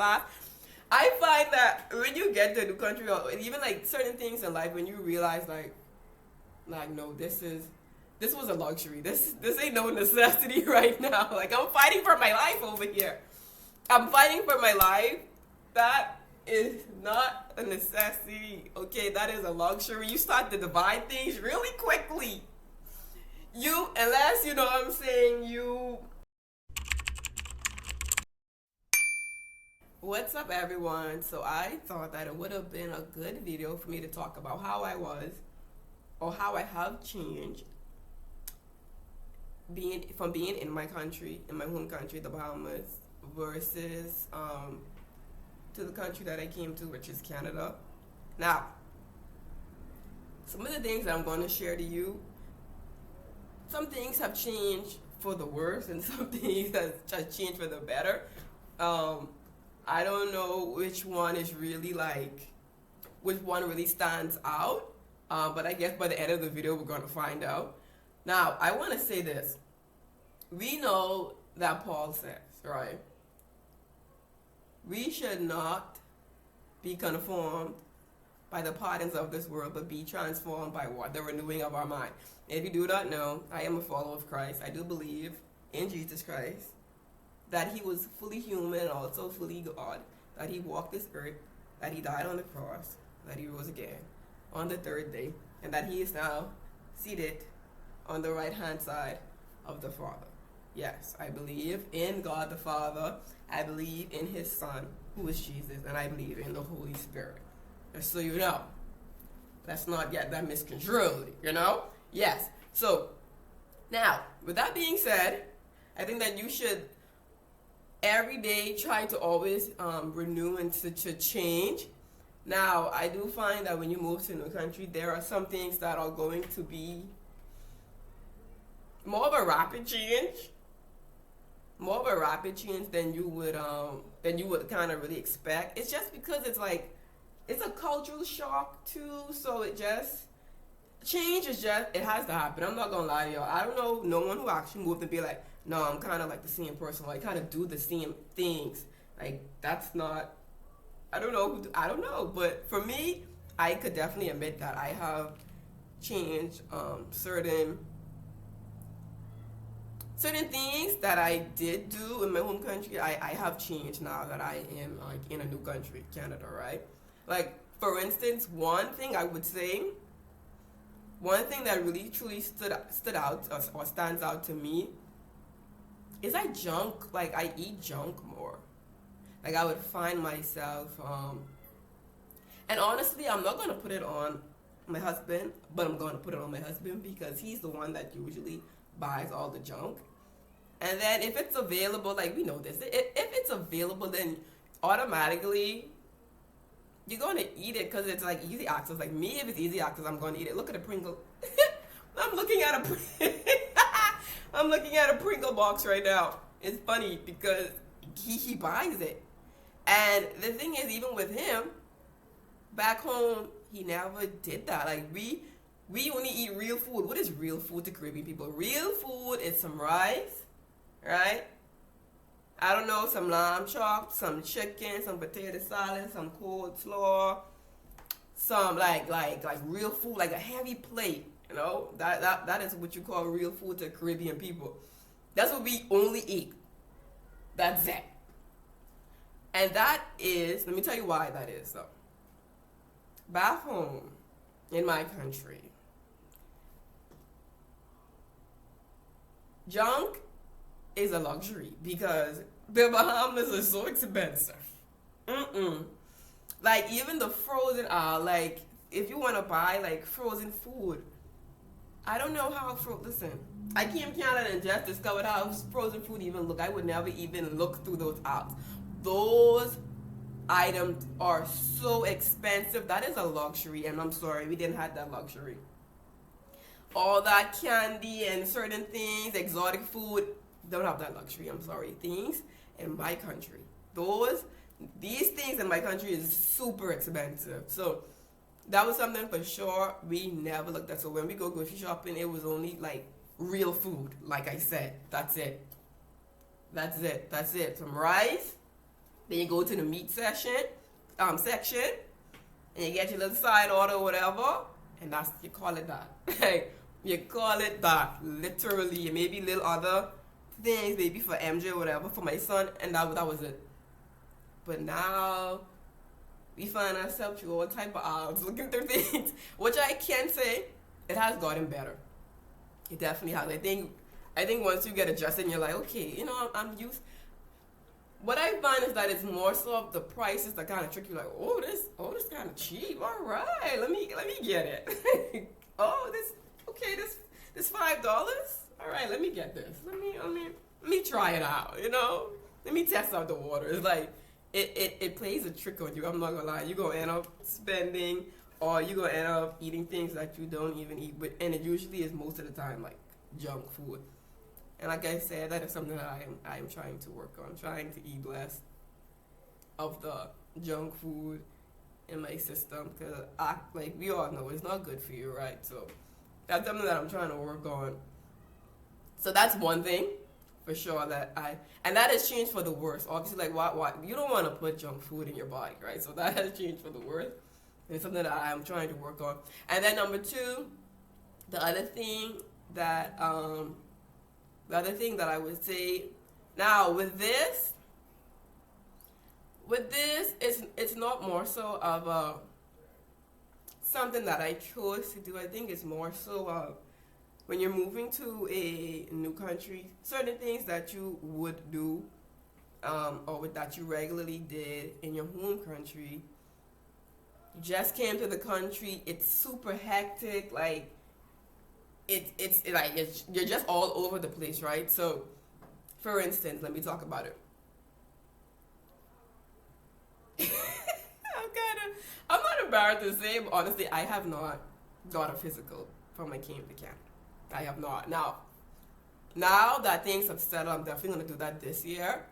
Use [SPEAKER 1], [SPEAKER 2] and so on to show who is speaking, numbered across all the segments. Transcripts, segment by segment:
[SPEAKER 1] laugh. I find that when you get to a new country, or even like certain things in life, when you realize like no, this was a luxury. This ain't no necessity right now. Like I'm fighting for my life over here. I'm fighting for my life. That is not a necessity. Okay, that is a luxury. You start to divide things really quickly. Unless you know what I'm saying, What's up, everyone? So I thought that it would have been a good video for me to talk about how I was or how I have changed being in my country, in my home country, the Bahamas, versus to the country that I came to, which is Canada. Now, some of the things that I'm going to share to you, some things have changed for the worse, and some things have changed for the better. I don't know which one is really which one really stands out, but I guess by the end of the video we're going to find out. Now, I want to say this. We know that Paul says, right? We should not be conformed by the patterns of this world, but be transformed by what? The renewing of our mind. If you do not know, I am a follower of Christ. I do believe in Jesus Christ, that he was fully human and also fully God, that he walked this earth, that he died on the cross, that he rose again on the third day, and that he is now seated on the right hand side of the Father. Yes, I believe in God the Father, I believe in his Son, who is Jesus, and I believe in the Holy Spirit. Just so you know, let's not get that misconstrued, you know? Yes, so now, with that being said, I think that you should every day try to always renew and to change. Now, I do find that when you move to a new country, there are some things that are going to be more of a rapid change than you would kind of really expect. It's just because it's a cultural shock too, so change is just, it has to happen. I'm not gonna lie to y'all. I don't know no one who actually moved and be like, no, I'm kind of like the same person. Like, kind of do the same things. Like, that's not, I don't know. But for me, I could definitely admit that I have changed certain things that I did do in my home country. I have changed now that I am like in a new country, Canada, right? Like, for instance, one thing that really truly stood out or stands out to me is I eat junk more. Like, I would find myself, and honestly, I'm not gonna put it on my husband, but I'm gonna put it on my husband because he's the one that usually buys all the junk. And then if it's available, like, we know this, if it's available, then automatically you're gonna eat it because it's like easy access. Like me, if it's easy access, I'm gonna eat it. Look at a Pringle. I'm looking at a Pringle box right now. It's funny because he buys it. And the thing is, even with him, back home, he never did that. Like, we only eat real food. What is real food to Caribbean people? Real food is some rice, right? I don't know, some lamb chops, some chicken, some potato salad, some coleslaw, some like real food, like a heavy plate. You know, that is what you call real food to Caribbean people. That's what we only eat. That's it. And that is, let me tell you why that is though. Back home in my country, junk is a luxury because the Bahamas are so expensive. Like, even the frozen aisle, like, if you want to buy like frozen food, I don't know how listen, I came to Canada and just discovered how frozen food even look. I would never even look through those aisles. Those items are so expensive. That is a luxury, and I'm sorry, we didn't have that luxury. All that candy and certain things, exotic food, don't have that luxury. I'm sorry. Things in my country, these things in my country is super expensive. So that was something for sure we never looked at. So when we go grocery shopping, it was only like real food. Like I said, that's it. Some rice, Then you go to the meat section, and you get your little side order or whatever, and that's, you call it that. Like, you call it that, literally. Maybe little other things, maybe for MJ or whatever, for my son, and that was it. But now, we find ourselves through all type of aisles, looking through things, which I can say, it has gotten better. It definitely has. I think once you get adjusted, and you're like, okay, I'm used. What I find is that it's more so of the prices that kind of trick you. Like, oh, this kind of cheap. All right, let me get it. Oh, this $5. All right, let me get this. Let me try it out. Let me test out the water. It's like it plays a trick on you. I'm not gonna lie. You're gonna end up spending, or you're gonna end up eating things that you don't even eat. And it usually is most of the time like junk food. And like I said, that is something that I am trying to work on. Trying to eat less of the junk food in my system, because like we all know it's not good for you, right? So that's something that I'm trying to work on. So that's one thing for sure and that has changed for the worse. Obviously, like what you don't want to put junk food in your body, right? So that has changed for the worse. And it's something that I'm trying to work on. And then number two, the other thing that I would say, now with this, it's not more so of something that I chose to do. I think it's more so when you're moving to a new country, certain things that you would do, or that you regularly did in your home country. You just came to the country. It's super hectic. Like, you're just all over the place, right? So, for instance, let me talk about it. I'm not embarrassed to say, but honestly, I have not got a physical from I came to Canada. I have not. Now that things have settled, I'm definitely going to do that this year.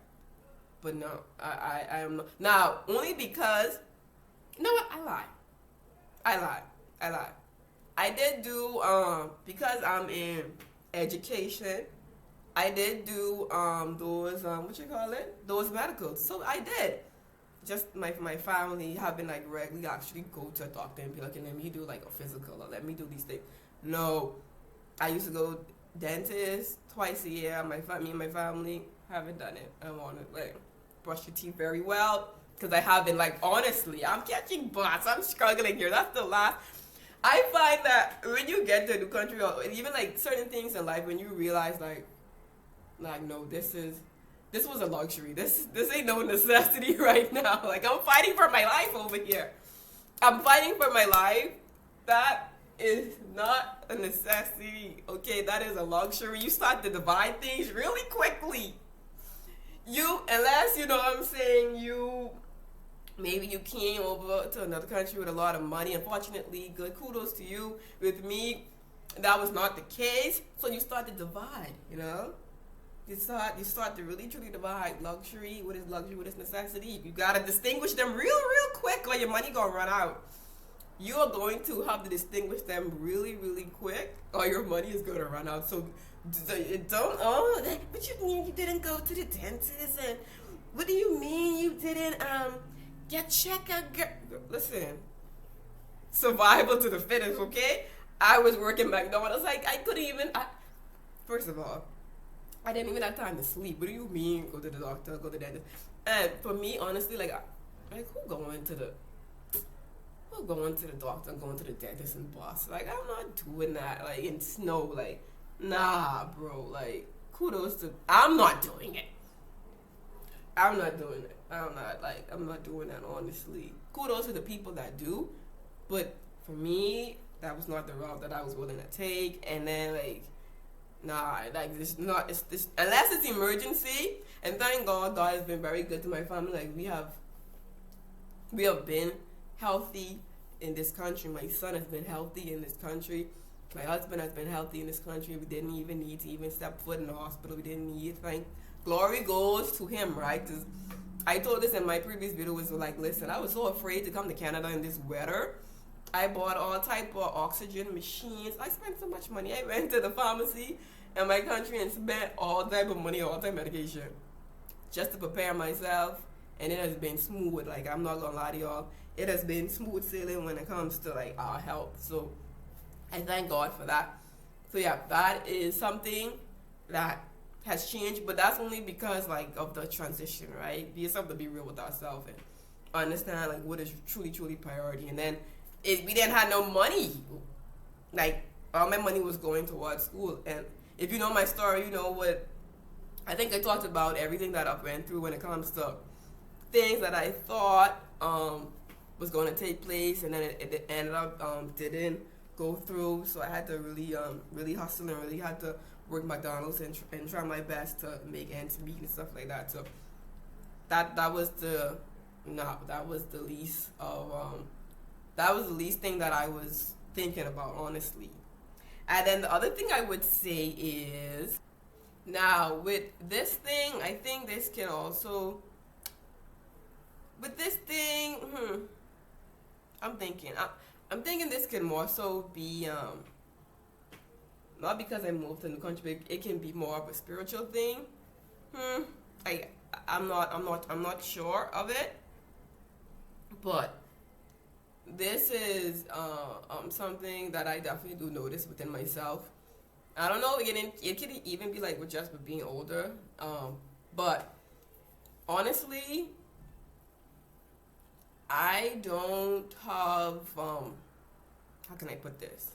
[SPEAKER 1] But no, I am not. Now, only because, you know what? I lied. I did do, because I'm in education, I did do those medicals. So I did. Just my family have been like regularly actually go to a doctor and be like, let me do like a physical, or let me do these things. No, I used to go dentist twice a year. Me and my family haven't done it. I want to like brush your teeth very well, because I haven't, like, honestly, I'm catching butts. I'm struggling here. That's the last. I find that when you get to a new country, or even like certain things in life, when you realize like no, this was a luxury. This ain't no necessity right now. Like, I'm fighting for my life over here. I'm fighting for my life. That is not a necessity. Okay, that is a luxury. You start to divide things really quickly. Unless, you know what I'm saying, maybe you came over to another country with a lot of money. Unfortunately, good kudos to you. With me, that was not the case. So you start to divide, You start to really truly divide luxury. What is luxury? What is necessity? You gotta distinguish them real quick, or your money gonna run out. You are going to have to distinguish them really quick, or your money is gonna run out. So but you mean you didn't go to the dentist, and what do you mean you didn't get checked out? Listen, survival to the fittest, okay? I was working McDonald's, like I couldn't even. First of all, I didn't even have time to sleep. What do you mean go to the doctor, go to the dentist? And for me, honestly, who going to the doctor, going to the dentist in Boston? Like, I'm not doing that. Like, in snow, like, nah, bro. Like, kudos to. I'm not doing it. I'm not doing that, honestly. Kudos to the people that do, but for me, that was not the route that I was willing to take. And then, like, nah, like, this unless it's emergency. And thank God has been very good to my family. Like, we have been healthy in this country. My son has been healthy in this country. My husband has been healthy in this country. We didn't even need to even step foot in the hospital. We didn't need, glory goes to him, right? Because I told this in my previous video, was like, listen, I was so afraid to come to Canada in this weather. I bought all type of oxygen machines. I spent so much money. I went to the pharmacy in my country and spent all type of money, all type of medication, just to prepare myself and it has been smooth. Like, I'm not gonna lie to y'all, it has been smooth sailing when it comes to like our health. So I thank God for that. So yeah, that is something that has changed, but that's only because like of the transition, right? We just have to be real with ourselves and understand like what is truly priority. And then we didn't have no money. Like, all my money was going towards school. And if you know my story, you know what I think I talked about everything that I've went through when it comes to things that I thought was going to take place, and then it ended up didn't go through. So I had to really hustle and really had to work McDonald's and try my best to make ends meet and stuff like that. So that was the least of that was the least thing that I was thinking about, honestly. And then the other thing I would say is, now with this thing, I think this can also, with this thing, I'm thinking this can more so be not because I moved to the country, but it can be more of a spiritual thing. I'm not sure of it, but this is something that I definitely do notice within myself. I don't know, it could even be like with just with being older, but honestly, I don't have how can I put this?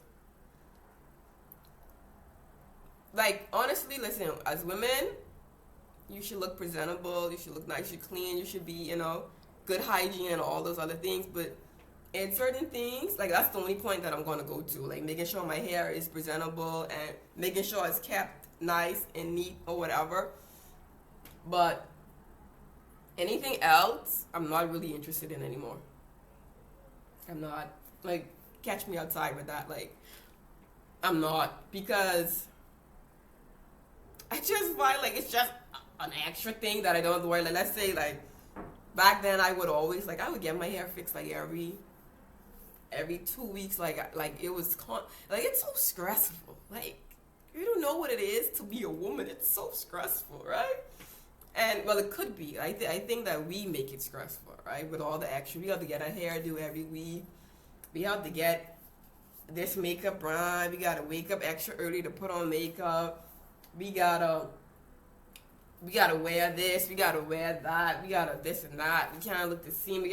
[SPEAKER 1] Like, honestly, listen, as women, you should look presentable, you should look nice, you should clean, you should be, good hygiene and all those other things, but in certain things, like, that's the only point that I'm going to go to, like making sure my hair is presentable and making sure it's kept nice and neat or whatever. But anything else, I'm not really interested in anymore. I'm not, like, catch me outside with that, like, I'm not, because I just find like it's just an extra thing that I don't have to worry. Like, let's say, like, back then I would always, like, I would get my hair fixed like every 2 weeks. Like it was like, it's so stressful. Like, you don't know what it is to be a woman. It's so stressful, right? And well, it could be. I think that we make it stressful, right? With all the extra, we have to get a hairdo every week. We have to get this makeup brand. We gotta wake up extra early to put on makeup. We gotta wear this, we gotta wear that, we gotta this and that. We can't look the same.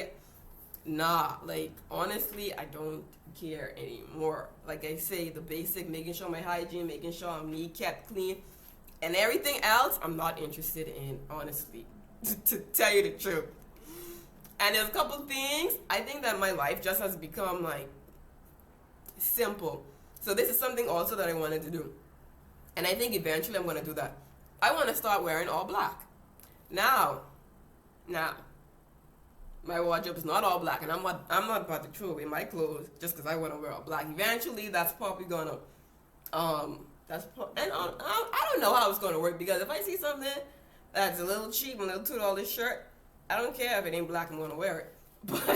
[SPEAKER 1] Like, honestly, I don't care anymore. Like I say, the basic, making sure my hygiene, making sure I'm neat, kept clean, and everything else, I'm not interested in, honestly, to tell you the truth. And there's a couple things, I think that my life just has become, like, simple. So this is something also that I wanted to do. And I think eventually I'm going to do that. I want to start wearing all black. Now, my wardrobe is not all black, and I'm not about to throw away my clothes just because I want to wear all black. Eventually, that's probably going to, I don't know how it's going to work, because if I see something that's a little cheap, a little $2 shirt, I don't care if it ain't black, I'm going to wear it. But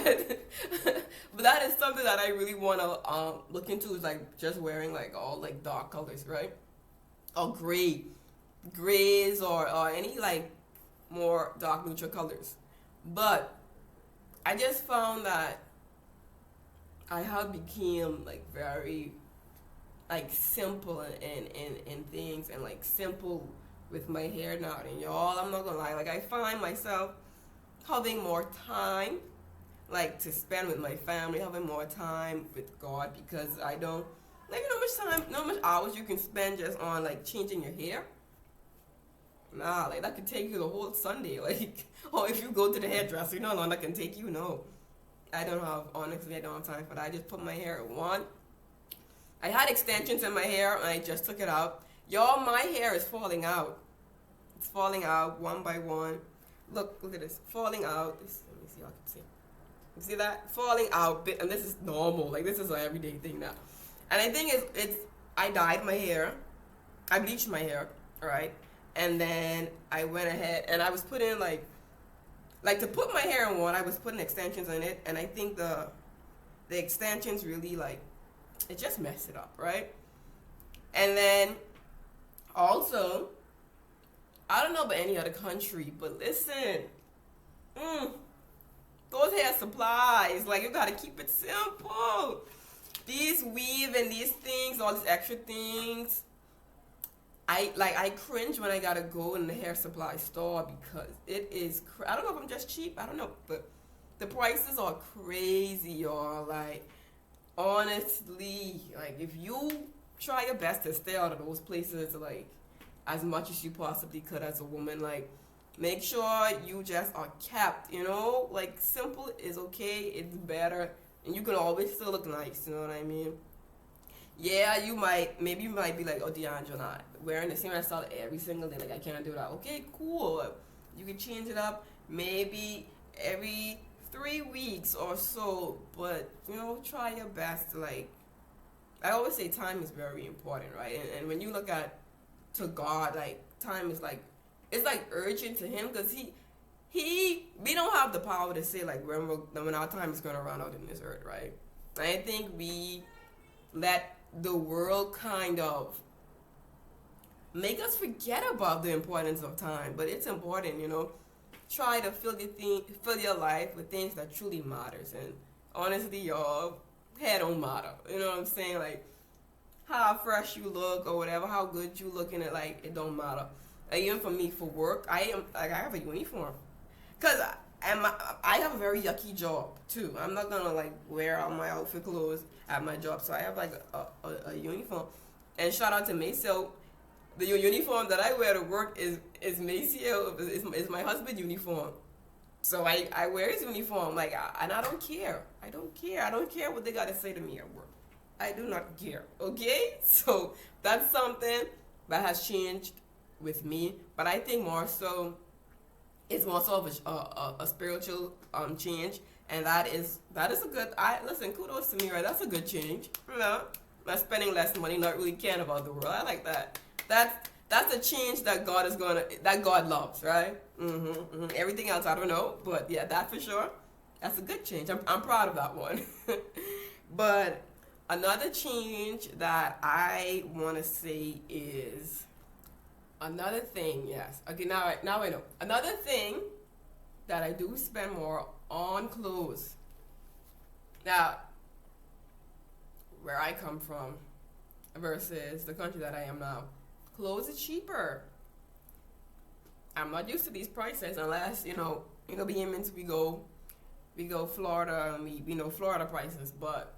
[SPEAKER 1] that is something that I really want to look into, is like just wearing like all like dark colors, right? Or grays or any like more dark neutral colors. But I just found that I have become like very like simple in things, and like simple with my hair now. And y'all, I'm not gonna lie, like I find myself having more time like to spend with my family, having more time with God, because I don't, like, you know how much hours you can spend just on like changing your hair. Nah, like that could take you the whole Sunday, like, or if you go to the hairdresser, you know how long that can take you. No, honestly, I don't have time for that. I just put my hair in one. I had extensions in my hair and I just took it out. Y'all, my hair is falling out. It's falling out one by one. Look at this, falling out. Let me see, y'all can see. You see that? Falling out, and this is normal. Like, this is an everyday thing now. And I think I dyed my hair. I bleached my hair, alright? And then I went ahead and I was putting like to put my hair in one, I was putting extensions in it, and I think the extensions really, like, it just messed it up, right? And then also, I don't know about any other country, but listen, Mm, those hair supplies, like you gotta keep it simple. These weave and these things, all these extra things. I cringe when I gotta go in the hair supply store because it is. I don't know if I'm just cheap. I don't know, but the prices are crazy, y'all. Like honestly, like if you try your best to stay out of those places, like as much as you possibly could as a woman, like make sure you just are kept, like simple is okay, it's better, and you can always still look nice, you know what I mean? Yeah, maybe you might be like, oh, DeAndre, not wearing the same hairstyle every single day, like I can't do that. Okay, cool. You can change it up maybe every 3 weeks or so, but try your best to like. I always say time is very important, right? And when you look at to God, like time is like it's like urgent to Him because we don't have the power to say like when our time is gonna run out in this earth, right? I think we let the world kind of make us forget about the importance of time, but it's important, Try to fill your life with things that truly matters, and honestly, y'all, hair don't matter. You know what I'm saying? Like how fresh you look or whatever, how good you look in it, like it don't matter. Like, even for me, for work, I have a uniform, cause I have a very yucky job too. I'm not gonna like wear all my outfit clothes at my job, so I have like a uniform. And shout out to Maceo. The uniform that I wear to work is Maceo, is my husband's uniform. So I wear his uniform, like, and I don't care. I don't care. I don't care what they gotta say to me at work. I do not care. Okay, so that's something that has changed with me. But I think more so, it's more so of a spiritual change, and that is a good. Listen, kudos to me, right? That's a good change. Not spending less money, not really caring about the world. I like that. That's a change that God loves, right? Everything else I don't know, but yeah, that for sure. That's a good change. I'm proud of that one. But another change that I want to say is another thing. Yes. Okay. Now I know. Another thing that I do spend more on clothes. Now, where I come from versus the country that I am now, clothes is cheaper. I'm not used to these prices unless Bahamians we go Florida and we know Florida prices, but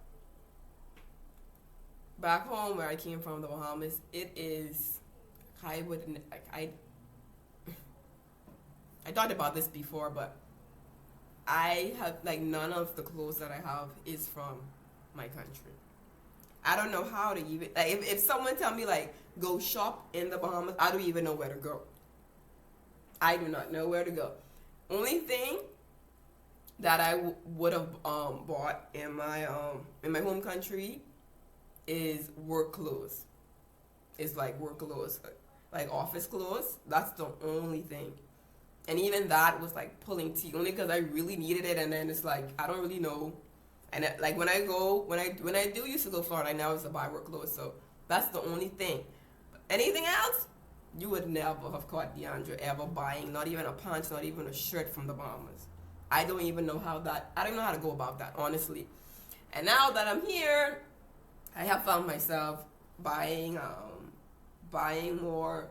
[SPEAKER 1] back home where I came from, the Bahamas, it is. I thought about this before, but I have like none of the clothes that I have is from my country. I don't know how to even like if someone tell me like go shop in the Bahamas, I don't even know where to go. I do not know where to go. Only thing that I would have bought in my home country is work clothes. It's like work clothes, like office clothes. That's the only thing. And even that was like pulling teeth, only because I really needed it. And then it's like I don't really know. And like when I do used to go to Florida, I now used to buy work clothes. So that's the only thing. Anything else, you would never have caught DeAndre ever buying not even a pants, not even a shirt from the Bahamas. I don't even know how to go about that, honestly. And now that I'm here, I have found myself buying more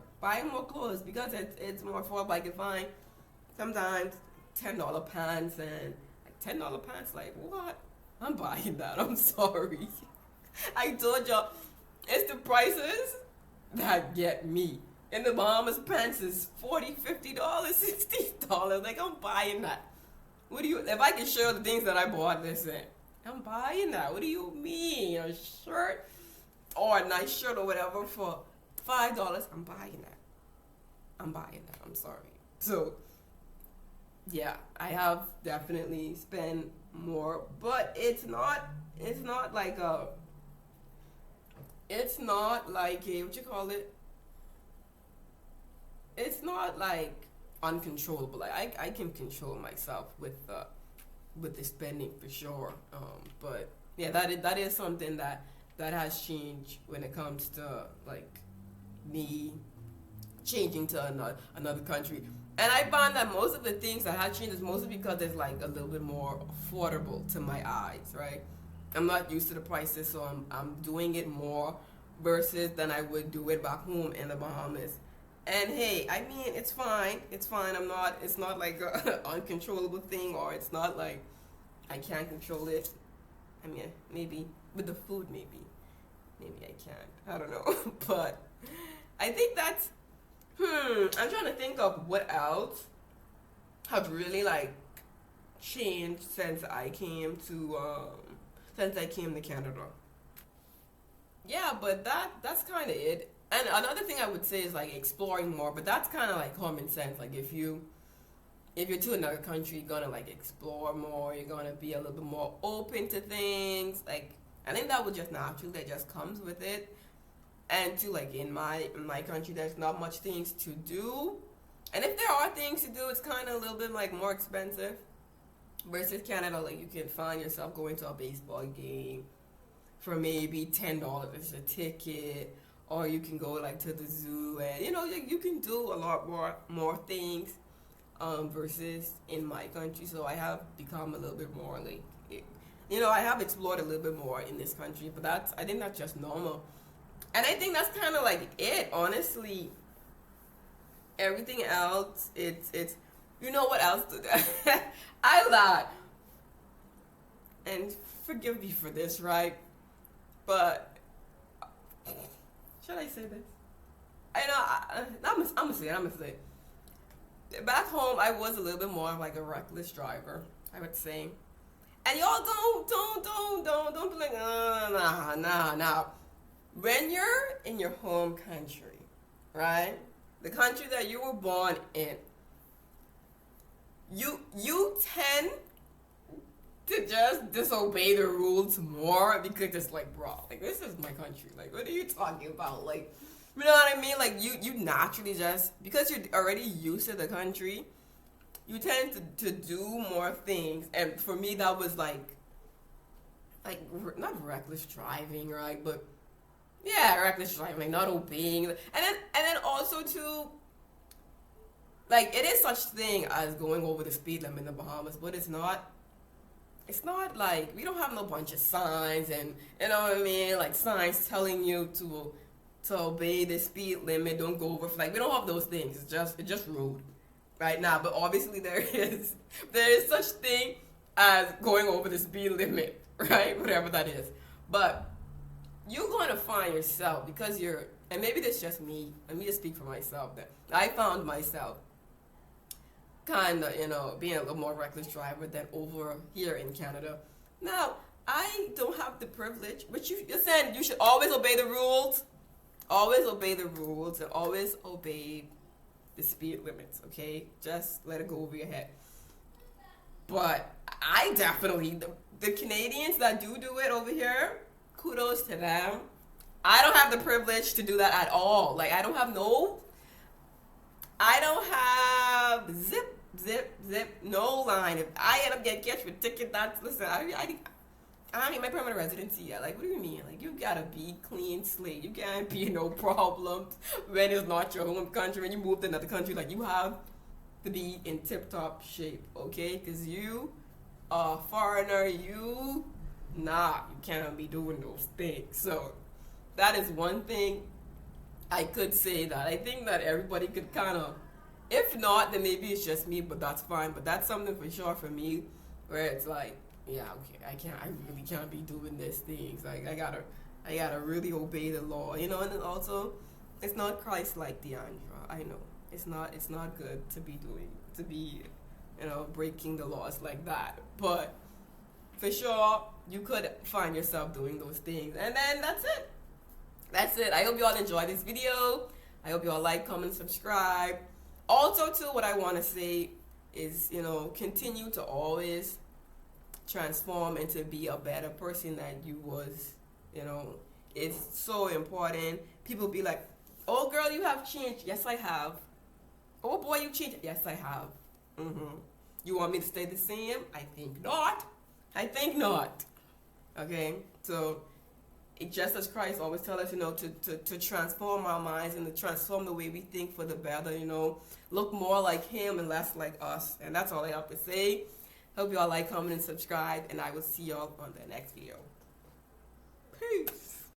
[SPEAKER 1] clothes because it's more affordable. I can find sometimes $10 pants and like $10 pants. Like what? I'm buying that. I'm sorry. I told y'all, it's the prices that get me. In the Bahamas, pants is $40, $50, $60. Like I'm buying that. What do you? If I can show the things that I bought, listen, I'm buying that. What do you mean? A shirt or a nice shirt or whatever for $5? I'm buying that. I'm buying that. I'm sorry. So yeah, I have definitely spent more, but it's not like a what you call it? It's not like uncontrollable. Like I can control myself with the spending for sure. But yeah, that is something that has changed when it comes to like me changing to another country. And I find that most of the things that have changed is mostly because it's like a little bit more affordable to my eyes, right? I'm not used to the prices, so I'm doing it more versus than I would do it back home in the Bahamas. And hey, I mean, it's fine. It's fine. It's not like a uncontrollable thing, or it's not like I can't control it. I mean, maybe with the food, maybe I can't. I don't know. But I think that's, I'm trying to think of what else have really like changed since I came to Canada. Yeah, but that's kind of it. And another thing I would say is like exploring more, but that's kind of like common sense. Like if you're to another country, you're gonna like explore more. You're gonna be a little bit more open to things. Like I think that would just naturally, that just comes with it. And to like in my country, there's not much things to do. And if there are things to do, it's kind of a little bit like more expensive. Versus Canada, like you can find yourself going to a baseball game for maybe $10 a ticket, or you can go like to the zoo, and you can do a lot more things versus in my country. So I have become a little bit more like, I have explored a little bit more in this country, but I think that's just normal. And I think that's kind of like it, honestly. Everything else, it's you know what else? I lied. And forgive me for this, right? But should I say this? I'm gonna say it. Back home, I was a little bit more of like a reckless driver, I would say. And y'all don't be like, nah. When you're in your home country, right? The country that you were born in, you tend to just disobey the rules more because it's like, bro, like this is my country. Like, what are you talking about? Like, you know what I mean? Like you naturally just, because you're already used to the country, you tend to do more things. And for me, that was like not reckless driving, right? But yeah, reckless driving, like not obeying. And then also too, like it is such thing as going over the speed limit in the Bahamas, but it's not like we don't have no bunch of signs, and you know what I mean, like signs telling you to obey the speed limit, don't go over. Like we don't have those things. It's just rude right now. But obviously there is such thing as going over the speed limit, right? Whatever that is. But you're going to find yourself, because and maybe that's just me. Let me just speak for myself. That I found myself kind of, being a little more reckless driver than over here in Canada. Now, I don't have the privilege, but you said you should always obey the rules. Always obey the rules and always obey the speed limits, okay? Just let it go over your head. But I definitely, the Canadians that do it over here, kudos to them. I don't have the privilege to do that at all. Like, I don't have zip, no line. If I end up getting catch with ticket, I don't need my permanent residency yet. Like, what do you mean? Like, you gotta be clean slate. You can't be no problems when it's not your home country. When you move to another country, like, you have to be in tip-top shape, okay? Because you are a foreigner. You can't be doing those things. So, that is one thing I could say that I think that everybody could kind of, if not, then maybe it's just me, but that's fine. But that's something for sure for me, where it's like, yeah, okay, I really can't be doing these things. Like, I gotta really obey the law, And then also, it's not Christ-like, Deandra. I know it's not good to be breaking the laws like that. But for sure, you could find yourself doing those things, and then that's it. That's it. I hope you all enjoyed this video. I hope you all like, comment, subscribe. Also, too, what I want to say is, continue to always transform and to be a better person that you was. It's so important. People be like, oh, girl, you have changed. Yes, I have. Oh, boy, you changed. Yes, I have. You want me to stay the same? I think not. Okay? So, just as Christ always tells us, to transform our minds and to transform the way we think for the better, look more like Him and less like us. And that's all I have to say. Hope you all like, comment, and subscribe, and I will see y'all on the next video.